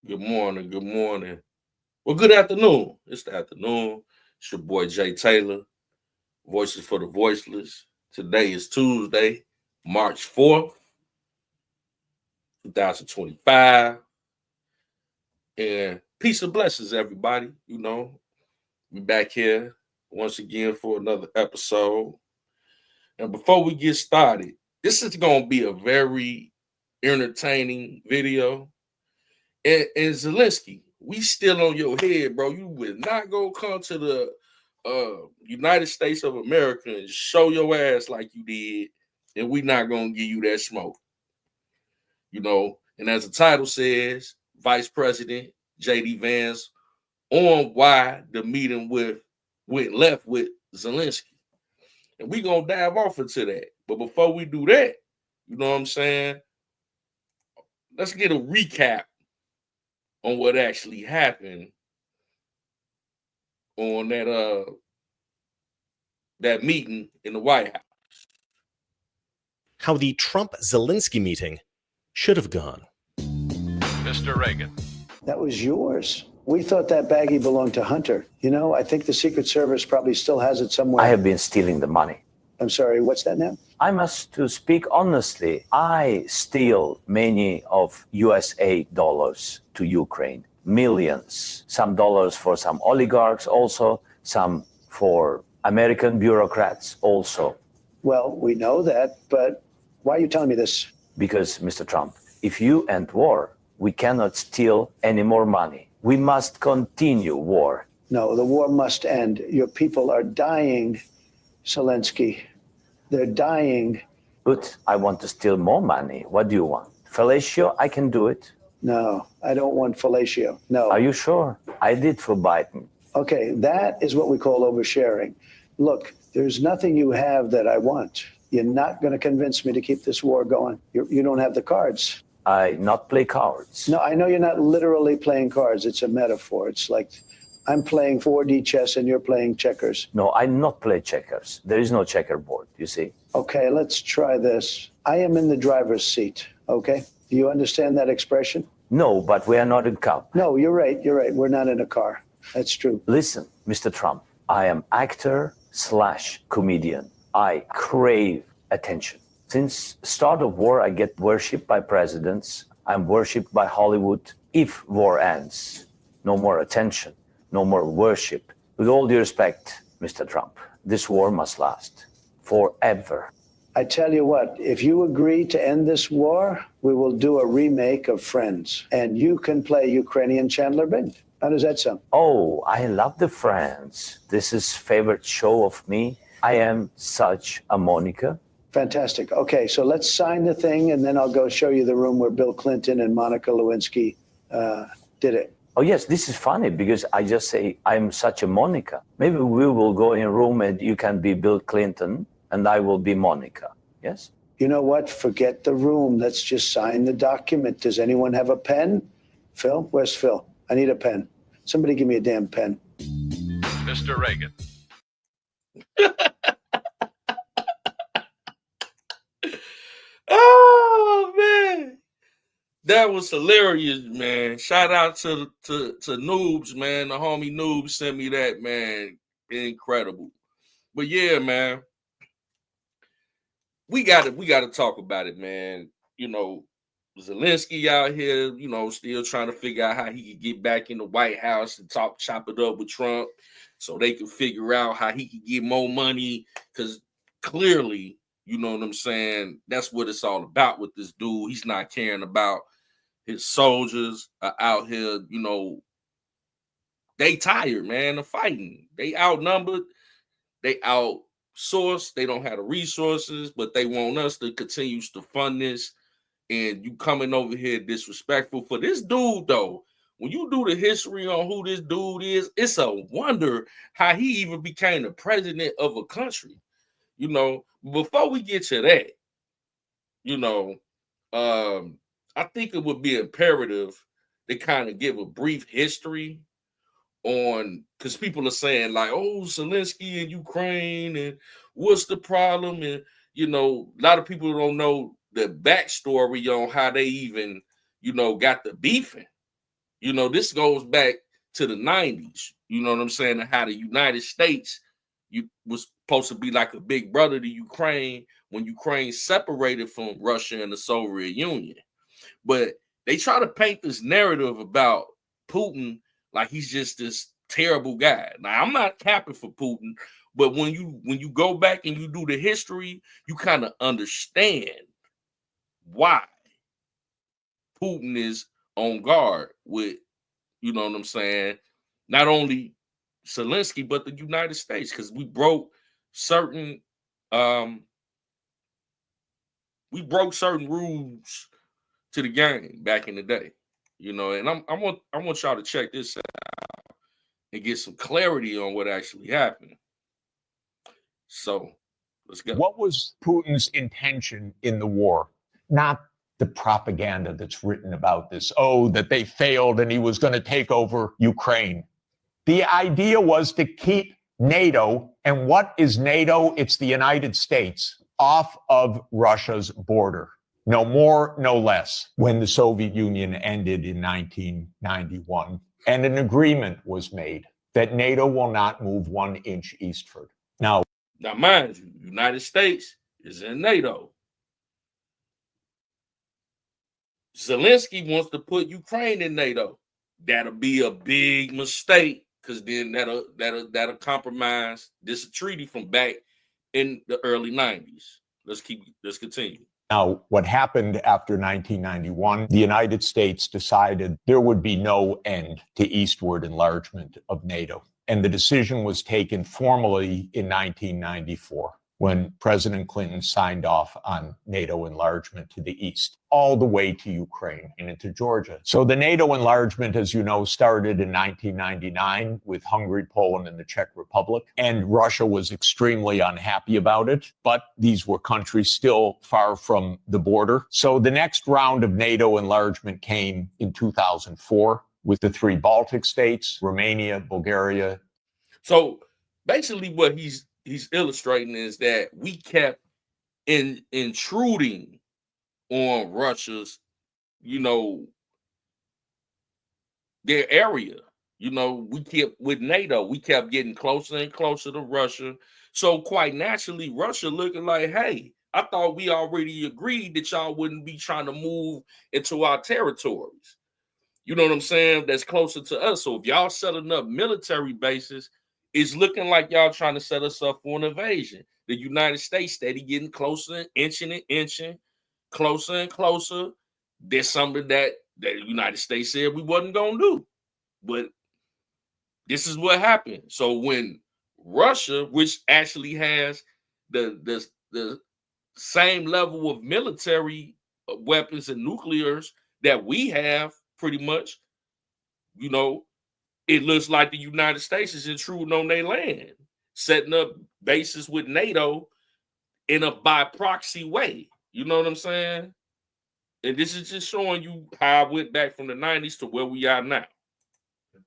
Good morning. Good morning. Well, good afternoon. It's the afternoon. It's your boy Jay Taylor, Voices for the Voiceless. Today is Tuesday, March 4th, 2025. And peace and blessings, everybody. We back here once again for another episode. And before we get started, this is going to be a very entertaining video. And Zelenskyy, we still on your head, bro. You would not go come to the United States of America and show your ass like you did, and we not gonna give you that smoke. And as the title says, Vice President J D Vance on why the meeting went left with Zelenskyy. And we gonna dive off into that. But before we do that, you know what I'm saying? Let's get a recap on what actually happened on that meeting in the White House. How the Trump-Zelenskyy meeting should have gone. Mr. Reagan. That was yours. We thought that baggie belonged to Hunter. I think the Secret Service probably still has it somewhere. I have been stealing the money. I'm sorry, what's that now? I must to speak honestly. I steal many of USA dollars to Ukraine, millions. Some dollars for some oligarchs also, some for American bureaucrats also. Well, we know that, but why are you telling me this? Because, Mr. Trump, if you end war, we cannot steal any more money. We must continue war. No, the war must end. Your people are dying, Zelenskyy. They're dying. But I want to steal more money. What do you want? Fellatio, I can do it. No, I don't want fellatio. No. Are you sure? I did for Biden. Okay, that is what we call oversharing. Look, there's nothing you have that I want. You're not going to convince me to keep this war going. You don't have the cards. I not play cards. No, I know you're not literally playing cards. It's a metaphor. It's like I'm playing 4D chess and you're playing checkers. No, I not play checkers. There is no checkerboard, you see. Okay, let's try this. I am in the driver's seat, okay? Do you understand that expression? No, but we are not in car. No, you're right. You're right. We're not in a car. That's true. Listen, Mr. Trump, I am actor/comedian. I crave attention. Since start of war, I get worshipped by presidents. I'm worshipped by Hollywood. If war ends, no more attention, no more worship. With all due respect, Mr. Trump, this war must last forever. I tell you what, if you agree to end this war, we will do a remake of Friends, and you can play Ukrainian Chandler Bing. How does that sound? Oh, I love the Friends. This is favorite show of me. I am such a Monica. Fantastic. Okay, so let's sign the thing, and then I'll go show you the room where Bill Clinton and Monica Lewinsky did it. Oh, yes, this is funny because I just say I'm such a Monica. Maybe we will go in a room and you can be Bill Clinton and I will be Monica. Yes? You know what? Forget the room. Let's just sign the document. Does anyone have a pen? Phil? Where's Phil? I need a pen. Somebody give me a damn pen. Mr. Reagan. Oh man, that was hilarious, man. Shout out to Noobs, man. The homie Noobs sent me that, man. Incredible. But yeah, man, we gotta talk about it, man. Zelenskyy out here, still trying to figure out how he could get back in the White House and chop it up with Trump so they can figure out how he could get more money. Because clearly, you know what I'm saying, that's what it's all about with this dude. He's not caring about his soldiers out here, they tired, man, of fighting. They outnumbered, they outsourced, they don't have the resources, but they want us to continue to fund this. And you coming over here disrespectful for this dude, though. When you do the history on who this dude is, it's a wonder how he even became the president of a country. Before we get to that, I think it would be imperative to kind of give a brief history on, because people are saying like, oh, Zelenskyy in Ukraine and what's the problem? And, a lot of people don't know the backstory on how they even, got the beefing. You know, this goes back to the 90s. You know what I'm saying? And how the United States was supposed to be like a big brother to Ukraine when Ukraine separated from Russia and the Soviet Union. But they try to paint this narrative about Putin like he's just this terrible guy. Now, I'm not capping for Putin, but when you go back and you do the history, you kind of understand why Putin is on guard with, you know what I'm saying, not only Zelenskyy, but the United States, because we broke certain rules to the game back in the day, you know. And I want y'all to check this out and get some clarity on what actually happened. So let's go. What was Putin's intention in the war? Not the propaganda that's written about this. Oh, that they failed and he was going to take over Ukraine. The idea was to keep NATO, and what is NATO? It's the United States, off of Russia's border. No more, no less. When the Soviet Union ended in 1991, and an agreement was made that NATO will not move 1 inch eastward. Now, mind you, United States is in NATO. Zelenskyy wants to put Ukraine in NATO. That'll be a big mistake, because then that'll compromise this treaty from back in the early 90s. Let's continue. Now, what happened after 1991, the United States decided there would be no end to eastward enlargement of NATO. And the decision was taken formally in 1994, when President Clinton signed off on NATO enlargement to the east, all the way to Ukraine and into Georgia. So the NATO enlargement, as you know, started in 1999 with Hungary, Poland, and the Czech Republic. And Russia was extremely unhappy about it, but these were countries still far from the border. So the next round of NATO enlargement came in 2004 with the 3 Baltic states, Romania, Bulgaria. So basically what he's illustrating is that we kept intruding on Russia's, you know, their area. You know, we kept with NATO, we kept getting closer and closer to Russia. So quite naturally, Russia looking like, hey, I thought we already agreed that y'all wouldn't be trying to move into our territories. You know what I'm saying? That's closer to us. So if y'all setting up military bases, it's looking like y'all trying to set us up for an invasion. The United States steady getting closer, inching, closer and closer. There's something that the United States said we wasn't going to do. But this is what happened. So when Russia, which actually has the same level of military weapons and nuclears that we have, pretty much, you know, it looks like the United States is intruding on their land, setting up bases with NATO in a by proxy way. You know what I'm saying? And this is just showing you how I went back from the 90s to where we are now.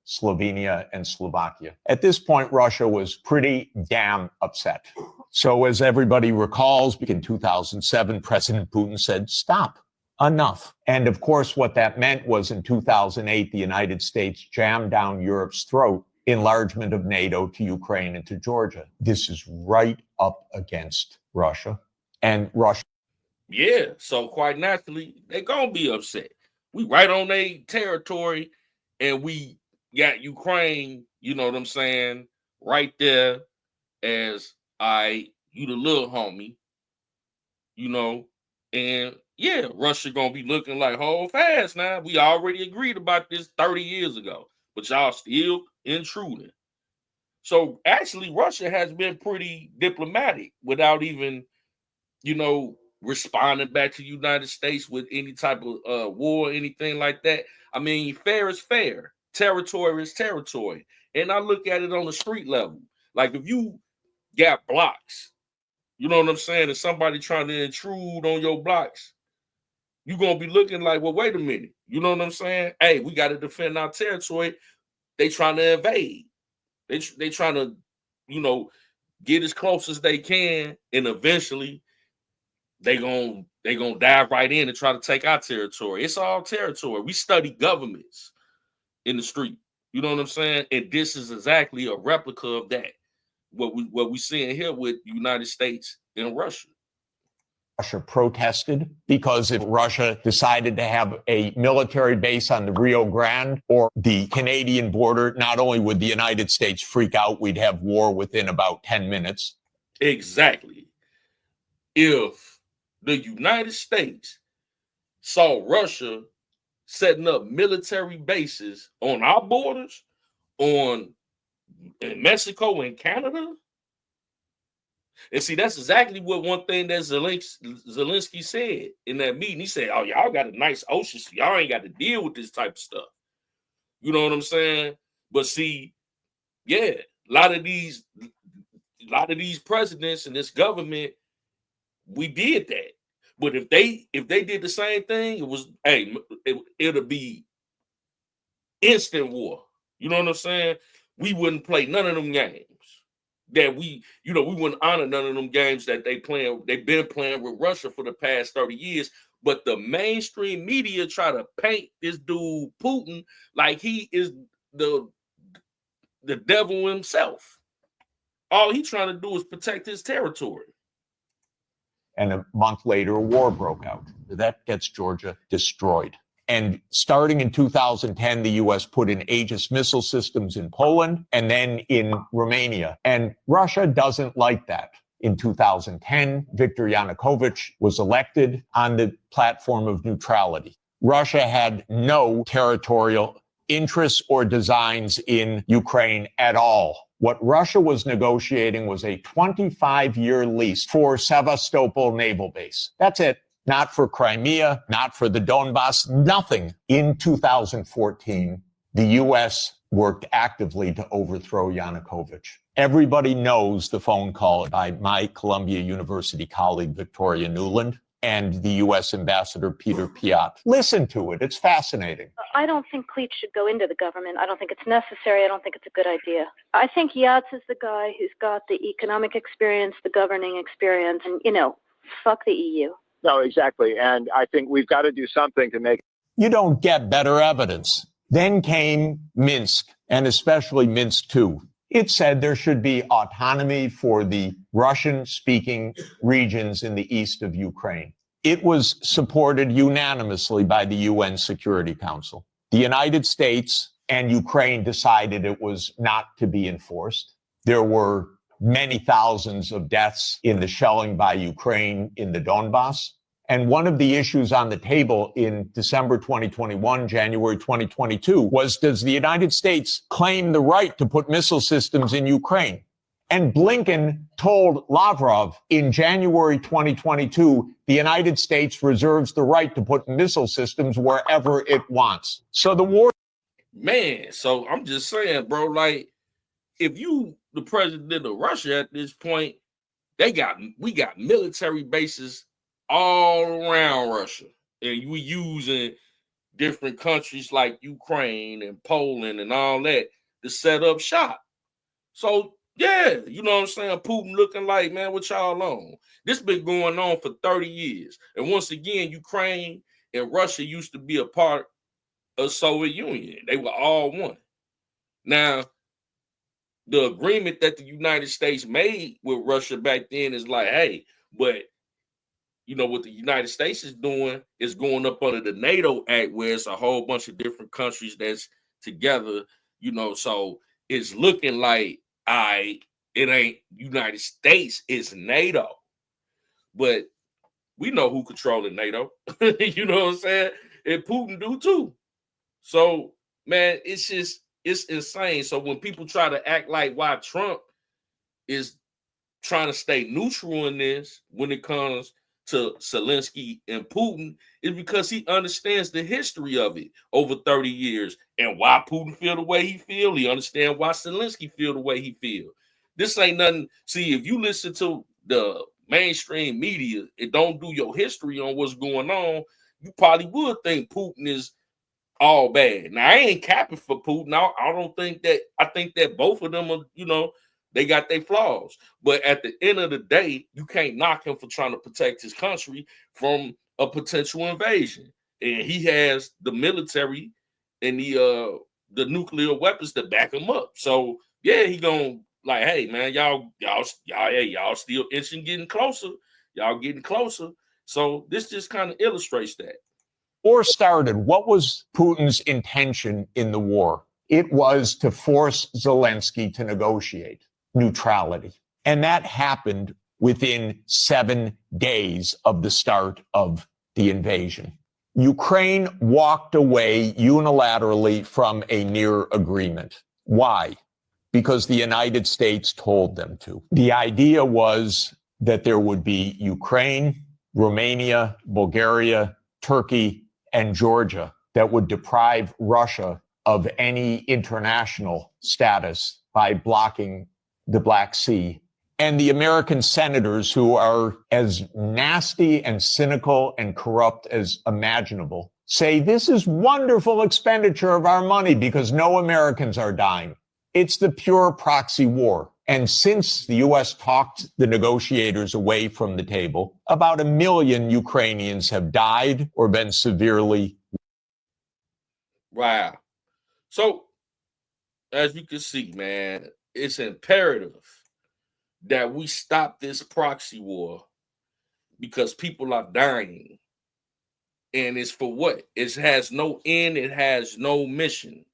Slovenia and Slovakia. At this point, Russia was pretty damn upset. So as everybody recalls, in 2007, President Putin said, stop. Enough. And of course, what that meant was in 2008, the United States jammed down Europe's throat enlargement of NATO to Ukraine and to Georgia. This is right up against Russia. And Russia. Yeah, so quite naturally, they're going to be upset. We right on their territory, and we got Ukraine, you know what I'm saying, right there as you the little homie, you know, and yeah, Russia gonna be looking like, hold fast now. We already agreed about this 30 years ago, but y'all still intruding. So actually, Russia has been pretty diplomatic without even, you know, responding back to the United States with any type of war, anything like that. I mean, fair is fair. Territory is territory. And I look at it on the street level. Like if you got blocks, you know what I'm saying, and somebody trying to intrude on your blocks, you're going to be looking like, well, wait a minute. You know what I'm saying? Hey, we got to defend our territory. They trying to invade. They trying to, you know, get as close as they can, and eventually they gonna dive right in and try to take our territory. It's all territory. We study governments. in the street. You know what I'm saying? And this is exactly a replica of that. What we seeing here with the United States and Russia. Russia protested because if Russia decided to have a military base on the Rio Grande or the Canadian border, not only would the United States freak out, we'd have war within about 10 minutes. Exactly. If the United States saw Russia setting up military bases on our borders, in Mexico and Canada. And see, that's exactly what one thing that Zelenskyy said in that meeting. He said, "Oh, y'all got a nice ocean, so y'all ain't got to deal with this type of stuff." You know what I'm saying? But see, yeah, a lot of these presidents and this government, we did that. But if they did the same thing, it was it'll be instant war. You know what I'm saying? We wouldn't play none of them games. That we wouldn't honor none of them games that they've been playing with Russia for the past 30 years. But the mainstream media try to paint this dude Putin like he is the devil himself. All he's trying to do is protect his territory. And a month later, a war broke out. That gets Georgia destroyed. And starting in 2010, the U.S. put in Aegis missile systems in Poland and then in Romania. And Russia doesn't like that. In 2010, Viktor Yanukovych was elected on the platform of neutrality. Russia had no territorial interests or designs in Ukraine at all. What Russia was negotiating was a 25-year lease for Sevastopol Naval Base. That's it. Not for Crimea, not for the Donbass, nothing. In 2014, the U.S. worked actively to overthrow Yanukovych. Everybody knows the phone call by my Columbia University colleague, Victoria Nuland, and the U.S. Ambassador Peter Piot. Listen to it. It's fascinating. I don't think Cleach should go into the government. I don't think it's necessary. I don't think it's a good idea. I think Yats is the guy who's got the economic experience, the governing experience, and, fuck the EU. No, exactly. And I think we've got to do something to make. You don't get better evidence. Then came Minsk, and especially Minsk II. It said there should be autonomy for the Russian-speaking regions in the east of Ukraine. It was supported unanimously by the UN Security Council. The United States and Ukraine decided it was not to be enforced. There were many thousands of deaths in the shelling by Ukraine in the Donbass. And one of the issues on the table in December 2021, January 2022, was, does the United States claim the right to put missile systems in Ukraine? And Blinken told Lavrov in January 2022, the United States reserves the right to put missile systems wherever it wants. So the war. Man, so I'm just saying, bro, like, if you the president of Russia at this point, we got military bases all around Russia, and we using different countries like Ukraine and Poland and all that to set up shop. So yeah, you know what I'm saying? Putin looking like, man, what y'all on? This been going on for 30 years. And once again, Ukraine and Russia used to be a part of Soviet Union. They were all one. Now, the agreement that the United States made with Russia back then is like, hey, but what the United States is doing is going up under the NATO Act, where it's a whole bunch of different countries that's together, so it's looking like, it ain't United States, it's NATO. But we know who controlling NATO. You know what I'm saying? And Putin do too. So, man, it's insane. So when people try to act like why Trump is trying to stay neutral in this when it comes to Zelenskyy and Putin, is because he understands the history of it over 30 years and why Putin feel the way he feel. He understands why Zelenskyy feel the way he feel. This ain't nothing. See, if you listen to the mainstream media and don't do your history on what's going on, you probably would think Putin is all bad. Now, I ain't capping for Putin. I don't think that. I think that both of them are, they got their flaws. But at the end of the day, you can't knock him for trying to protect his country from a potential invasion. And he has the military and the the nuclear weapons to back him up. So yeah, he gonna like, hey man, y'all still itching, getting closer. Y'all getting closer. So this just kind of illustrates that. War started. What was Putin's intention in the war? It was to force Zelenskyy to negotiate neutrality. And that happened within 7 days of the start of the invasion. Ukraine walked away unilaterally from a near agreement. Why? Because the United States told them to. The idea was that there would be Ukraine, Romania, Bulgaria, Turkey, and Georgia that would deprive Russia of any international status by blocking the Black Sea. And the American senators, who are as nasty and cynical and corrupt as imaginable, say this is wonderful expenditure of our money because no Americans are dying. It's the pure proxy war. And since the U.S. talked the negotiators away from the table, about 1 million Ukrainians have died or been severely. Wow. So, as you can see, man, it's imperative that we stop this proxy war because people are dying. And it's for what? It has no end. It has no mission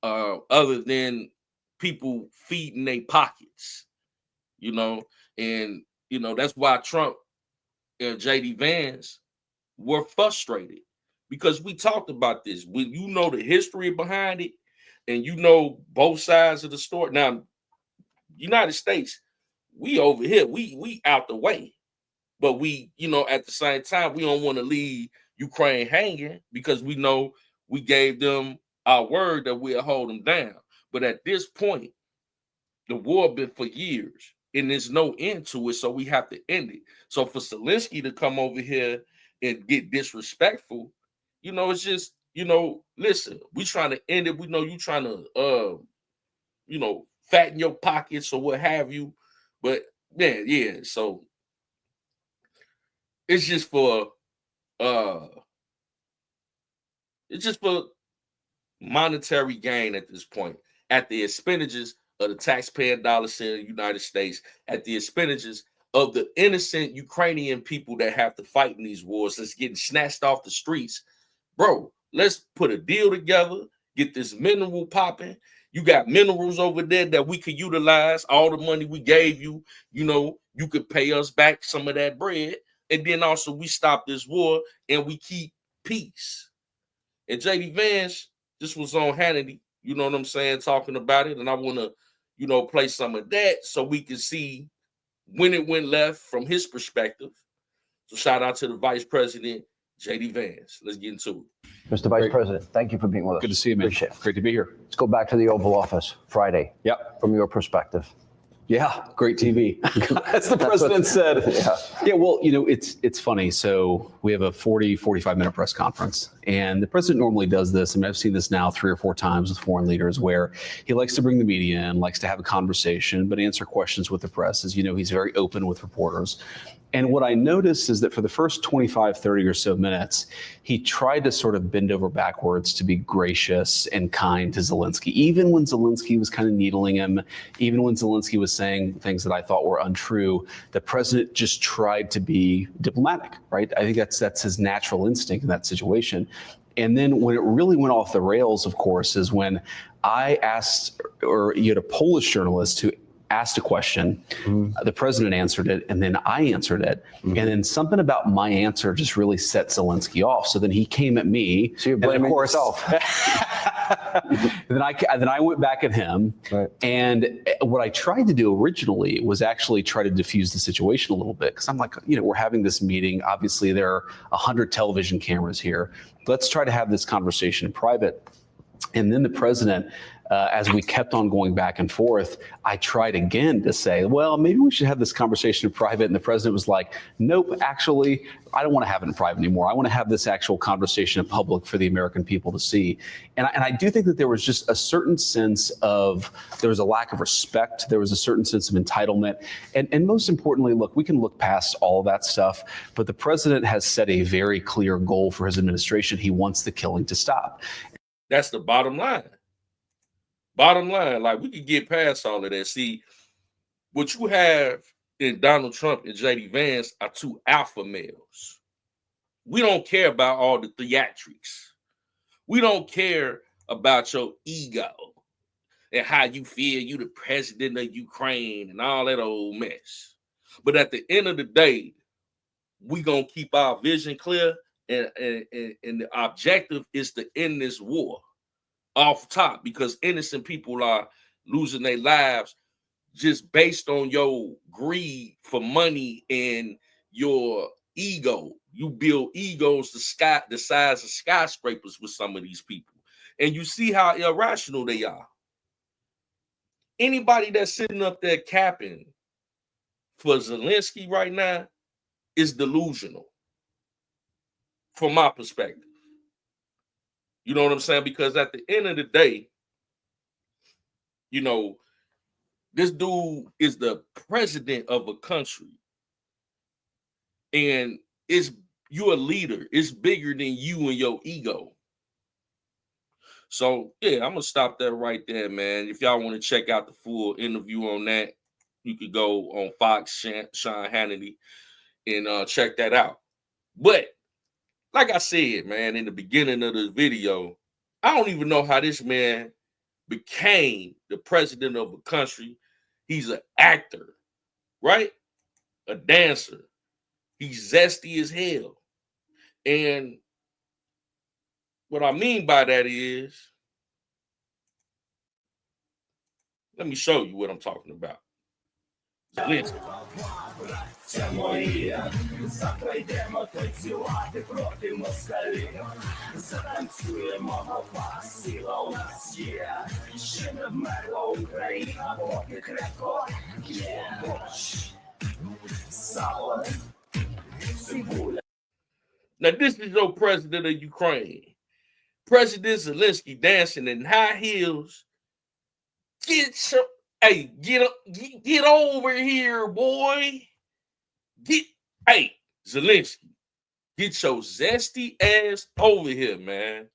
other than people feeding their pockets, and, that's why Trump and J D Vance were frustrated because we talked about this. When you know the history behind it and you know both sides of the story. Now, United States, we over here, we out the way, but we, at the same time, we don't want to leave Ukraine hanging because we know we gave them our word that we'll hold them down. But at this point, the war been for years and there's no end to it, so we have to end it. So for Zelenskyy to come over here and get disrespectful, it's just, listen, we trying to end it. We know you trying to, fatten your pockets or what have you. But man, yeah, so it's just for monetary gain at this point, at the expenditures of the taxpayer dollars in the United States, at the expenditures of the innocent Ukrainian people that have to fight in these wars that's getting snatched off the streets. Bro, let's put a deal together, get this mineral popping. You got minerals over there that we could utilize. All the money we gave you, you could pay us back some of that bread. And then also we stop this war and we keep peace. And J D Vance just was on Hannity, you know what I'm saying, talking about it. And I want to, play some of that so we can see when it went left from his perspective. So shout out to the Vice President, J D Vance. Let's get into it. Mr. Vice President, thank you for being with us. Good to see you, man. Appreciate it. Great to be here. Let's go back to the Oval Office Friday. Yep. From your perspective. Yeah, great TV. As the president said. Yeah, well, it's funny. So we have a 45 minute press conference, and the president normally does this. I mean, I've seen this now 3 or 4 times with foreign leaders where he likes to bring the media in, likes to have a conversation, but answer questions with the press. As he's very open with reporters. And what I noticed is that for the first 25, 30 or so minutes, he tried to sort of bend over backwards to be gracious and kind to Zelenskyy, even when Zelenskyy was kind of needling him, even when Zelenskyy was saying things that I thought were untrue. The president just tried to be diplomatic, right? I think that's his natural instinct in that situation. And then when it really went off the rails, of course, is when I asked, or you had a Polish journalist who asked a question, the president answered it, and then I answered it. And then something about my answer just really set Zelenskyy off. So then he came at me. So you're blaming yourself. Then I went back at him. Right. And what I tried to do originally was actually try to diffuse the situation a little bit. Because I'm like, we're having this meeting. Obviously, there are 100 television cameras here. Let's try to have this conversation in private. And then the president, as we kept on going back and forth, I tried again to say, well, maybe we should have this conversation in private. And the president was like, nope, actually, I don't want to have it in private anymore. I want to have this actual conversation in public for the American people to see. And I do think that there was just a certain sense of, there was a lack of respect. There was a certain sense of entitlement. And most importantly, look, we can look past all of that stuff, but the president has set a very clear goal for his administration. He wants the killing to stop. That's the bottom line. Bottom line, like we could get past all of that. See, what you have in Donald Trump and J D Vance are two alpha males. We don't care about all the theatrics. We don't care about your ego and how you feel you the president of Ukraine and all that old mess. But at the end of the day, we gonna keep our vision clear, and the objective is to end this war off top, because innocent people are losing their lives just based on your greed for money and your ego. You build egos the size of skyscrapers with some of these people, and you see how irrational they are. Anybody that's sitting up there capping for Zelenskyy right now is delusional, from my perspective. You know what I'm saying? Because at the end of the day, you know, this dude is the president of a country, and you're a leader. It's bigger than you and your ego. So yeah, I'm gonna stop that right there, man. If y'all want to check out the full interview on that, you could go on Fox, Sean Hannity, and check that out. But like I said, man, in the beginning of this video, I don't even know how this man became the president of a country. He's an actor, right? A dancer. He's zesty as hell. And what I mean by that is, let me show you what I'm talking about. Zelenskyy. Now, this is your president of Ukraine. President Zelenskyy dancing in high heels. Get over here, boy. Hey, Zelenskyy, get your zesty ass over here, man.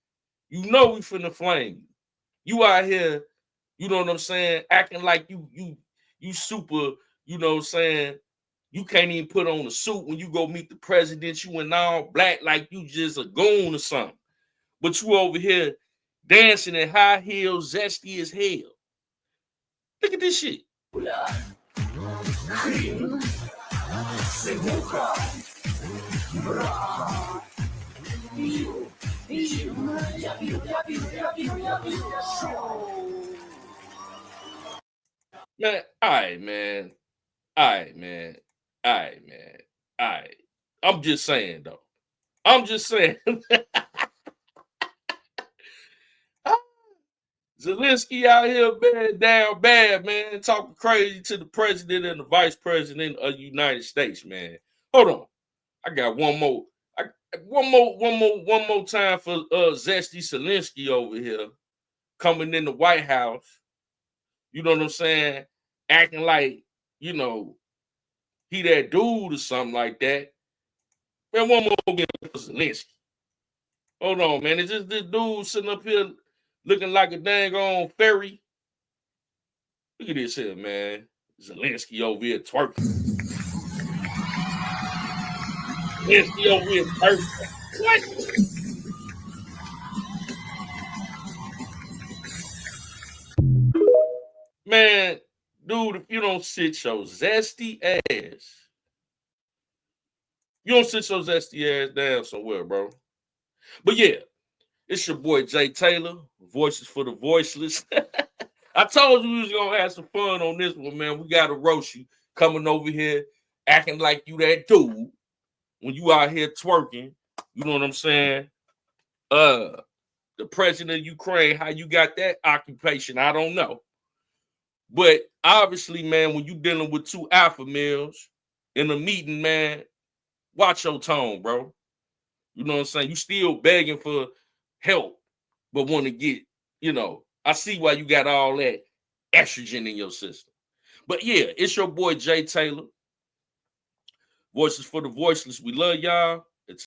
You know we finna flame you. You out here, you know what I'm saying, acting like you super, you know what I'm saying. You can't even put on a suit when you go meet the president. You in all black like you just a goon or something. But you over here dancing in high heels, zesty as hell. Look at this shit. Man, all right, man. I'm just saying, though. I'm just saying. Zelenskyy out here down bad, man, talking crazy to the president and the vice president of the United States, man. Hold on. I got one more time for Zesty Zelenskyy over here coming in the White House. You know what I'm saying? Acting like, you know, he that dude or something like that. Man, one more again for Zelenskyy. Hold on, man. Is this dude sitting up here looking like a dang on fairy? Look at this here, man. Zelenskyy over here twerking. Zelenskyy over here twerking. What? Man, dude, if you don't sit your zesty ass, you don't sit your zesty ass down somewhere, bro. But yeah, it's your boy Jay Taylor, Voices for the Voiceless. I told you we was gonna have some fun on this one, man. We gotta roast you coming over here acting like you that dude when you out here twerking. You know what I'm saying? The president of Ukraine, how you got that occupation, I don't know. But obviously, man, when you dealing with two alpha males in a meeting, man, watch your tone, bro. You know what I'm saying? You still begging for help, but want to get, you know, I see why you got all that estrogen in your system. But yeah, it's your boy Jay Taylor. Voices for the Voiceless. We love y'all.